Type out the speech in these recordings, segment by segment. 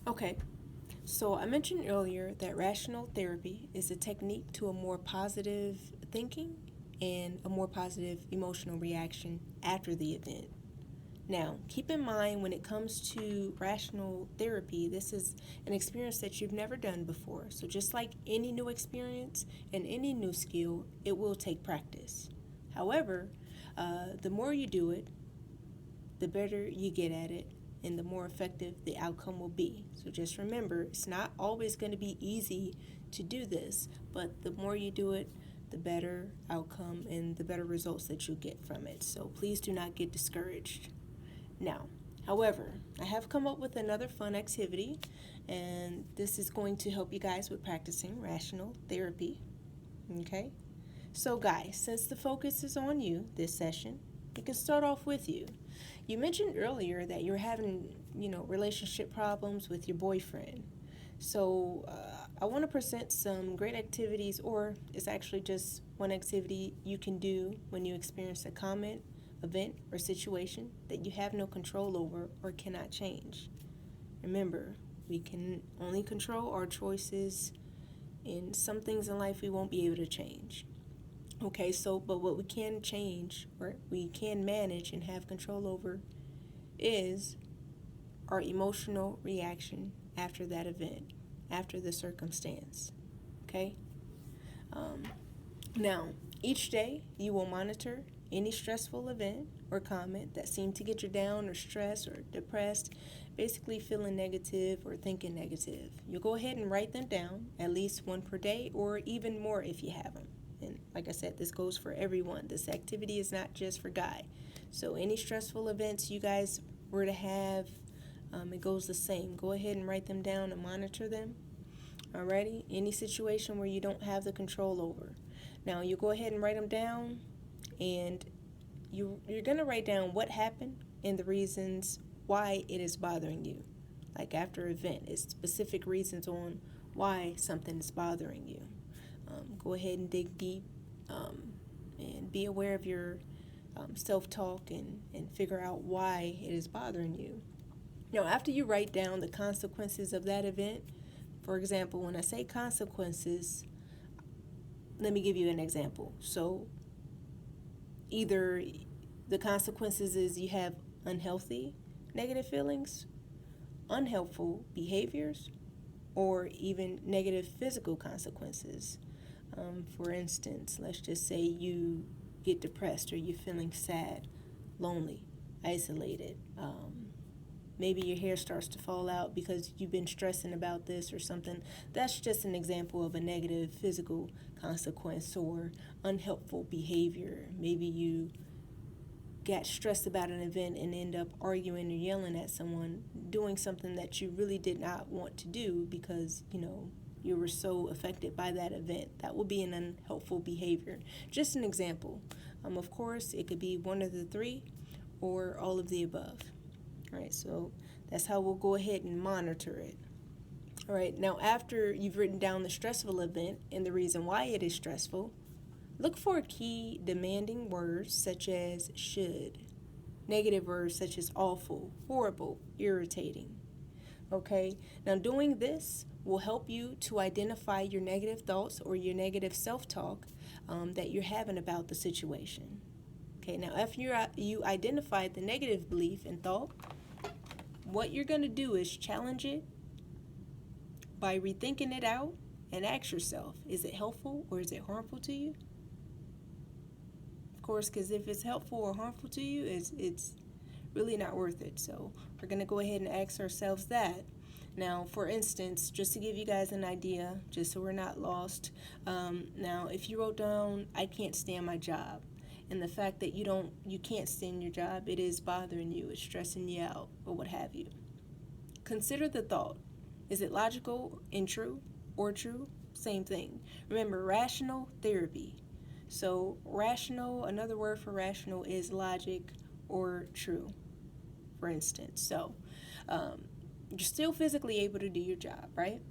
Okay, so I mentioned earlier that rational therapy is a technique to a more positive thinking and a more positive emotional reaction after the event. Now, keep in mind when it comes to rational therapy, this is an experience that you've never done before. So, just like any new experience and any new skill, it will take practice. However, the more you do it, the better you get at it and the more effective the outcome will be. So just remember, it's not always going to be easy to do this, but the more you do it, the better outcome and the better results that you get from it. So please do not get discouraged. Now, however, I have come up with another fun activity, and this is going to help you guys with practicing rational therapy. Okay? So, guys, since the focus is on you this session, we can start off with you. You mentioned earlier that you're having, relationship problems with your boyfriend. So, I want to present some great activities, or it's actually just one activity you can do when you experience a comment, event, or situation that you have no control over or cannot change. Remember, we can only control our choices, and some things in life we won't be able to change. Okay, so, but what we can change or we can manage and have control over is our emotional reaction after that event, after the circumstance. Okay? Um, Now, each day you will monitor any stressful event or comment that seemed to get you down or stressed or depressed, basically feeling negative or thinking negative. You'll go ahead and write them down, at least one per day or even more if you have them. And like I said, this goes for everyone. This activity is not just for Guy. So any stressful events you guys were to have, it goes the same. Go ahead and write them down and monitor them. Alrighty? Any situation where you don't have the control over. Now you go ahead and write them down, and you're gonna write down what happened and the reasons why it is bothering you. Like after event, it's specific reasons on why something is bothering you. Go ahead and dig deep, and be aware of your self-talk and figure out why it is bothering you. Now, after you write down the consequences of that event, for example, when I say consequences, let me give you an example. So, either the consequences is you have unhealthy negative feelings, unhelpful behaviors, or even negative physical consequences. For instance, let's just say you get depressed or you're feeling sad, lonely, isolated. Maybe your hair starts to fall out because you've been stressing about this or something. That's just an example of a negative physical consequence or unhelpful behavior. Maybe you got stressed about an event and end up arguing or yelling at someone, doing something that you really did not want to do because, you were so affected by that event. That will be an unhelpful behavior. Just an example. Of course, it could be one of the three or all of the above. All right, so that's how we'll go ahead and monitor it. All right, now after you've written down the stressful event and the reason why it is stressful, look for key demanding words such as should, negative words such as awful, horrible, irritating. Okay, now doing this will help you to identify your negative thoughts or your negative self-talk that you're having about the situation. Okay, now after you identify the negative belief and thought, what you're going to do is challenge it by rethinking it out and ask yourself, is it helpful or is it harmful to you? Of course, because if it's helpful or harmful to you, it's really not worth it. So we're going to go ahead and ask ourselves that. Now, for instance, just to give you guys an idea, just so we're not lost, now if you wrote down, I can't stand my job, and the fact that you can't stand your job, it is bothering you, it's stressing you out, or what have you. Consider the thought. Is it logical and true, or true? Same thing. Remember, rational therapy. So rational, another word for rational is logic or true, for instance. So you're still physically able to do your job, right?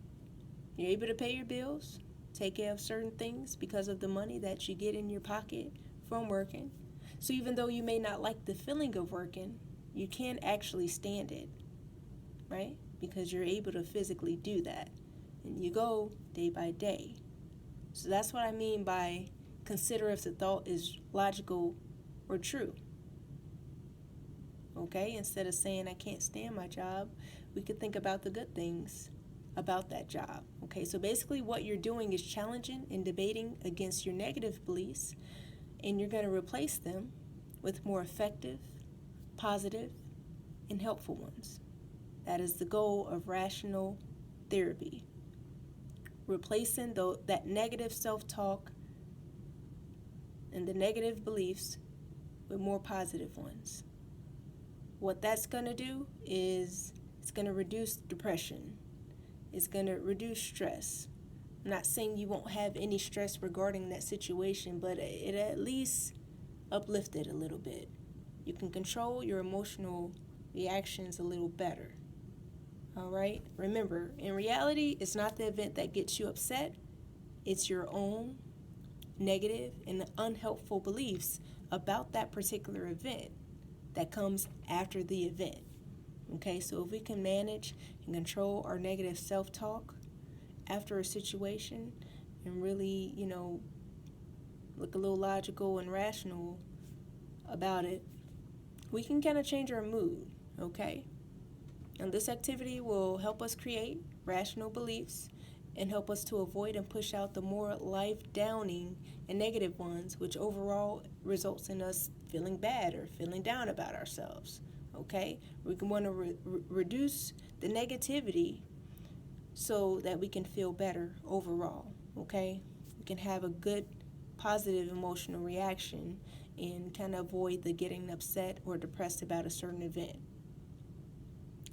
You're able to pay your bills, take care of certain things because of the money that you get in your pocket from working. So even though you may not like the feeling of working, you can actually stand it, right? because you're able to physically do that. And you go day by day. So that's what I mean by consider if the thought is logical or true. Okay, instead of saying I can't stand my job, we could think about the good things about that job. Okay, so basically what you're doing is challenging and debating against your negative beliefs, and you're going to replace them with more effective, positive, and helpful ones. That is the goal of rational therapy. Replacing that negative self-talk and the negative beliefs with more positive ones. What that's going to do is it's going to reduce depression. It's going to reduce stress. I'm not saying you won't have any stress regarding that situation, but it at least uplift it a little bit. You can control your emotional reactions a little better. All right? Remember, in reality, it's not the event that gets you upset. It's your own negative and unhelpful beliefs about that particular event that comes after the event. Okay, so if we can manage and control our negative self-talk after a situation and really, look a little logical and rational about it, we can kind of change our mood, okay? And this activity will help us create rational beliefs and help us to avoid and push out the more life-downing and negative ones, which overall results in us feeling bad or feeling down about ourselves. Okay? We can want to reduce the negativity so that we can feel better overall. Okay? We can have a good, positive emotional reaction and kind of avoid the getting upset or depressed about a certain event.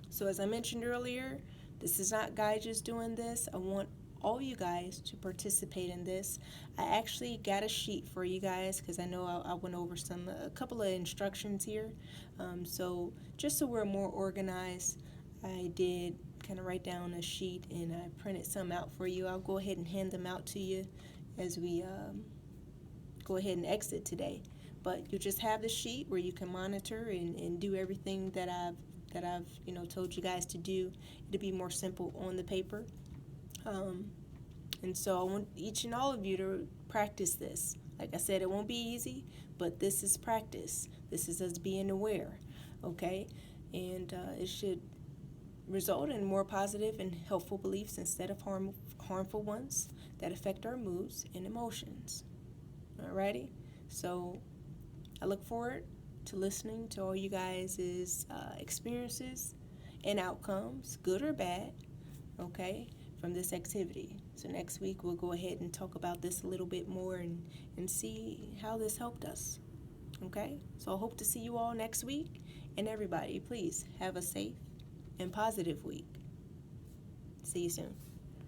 So as I mentioned earlier, this is not guys just doing this. I want all you guys to participate in this. I actually got a sheet for you guys because I know I went over a couple of instructions here. So just so we're more organized, I did kind of write down a sheet and I printed some out for you. I'll go ahead and hand them out to you as we go ahead and exit today. But you just have the sheet where you can monitor and do everything that I've told you guys to do. It'll be more simple on the paper. And so I want each and all of you to practice this. Like I said, it won't be easy, but this is practice. This is us being aware, okay? And it should result in more positive and helpful beliefs instead of harmful ones that affect our moods and emotions. Alrighty? So I look forward to listening to all you guys' experiences and outcomes, good or bad, okay, from this activity. So next week we'll go ahead and talk about this a little bit more and see how this helped us, okay? So I hope to see you all next week, and everybody, please have a safe and positive week. See you soon.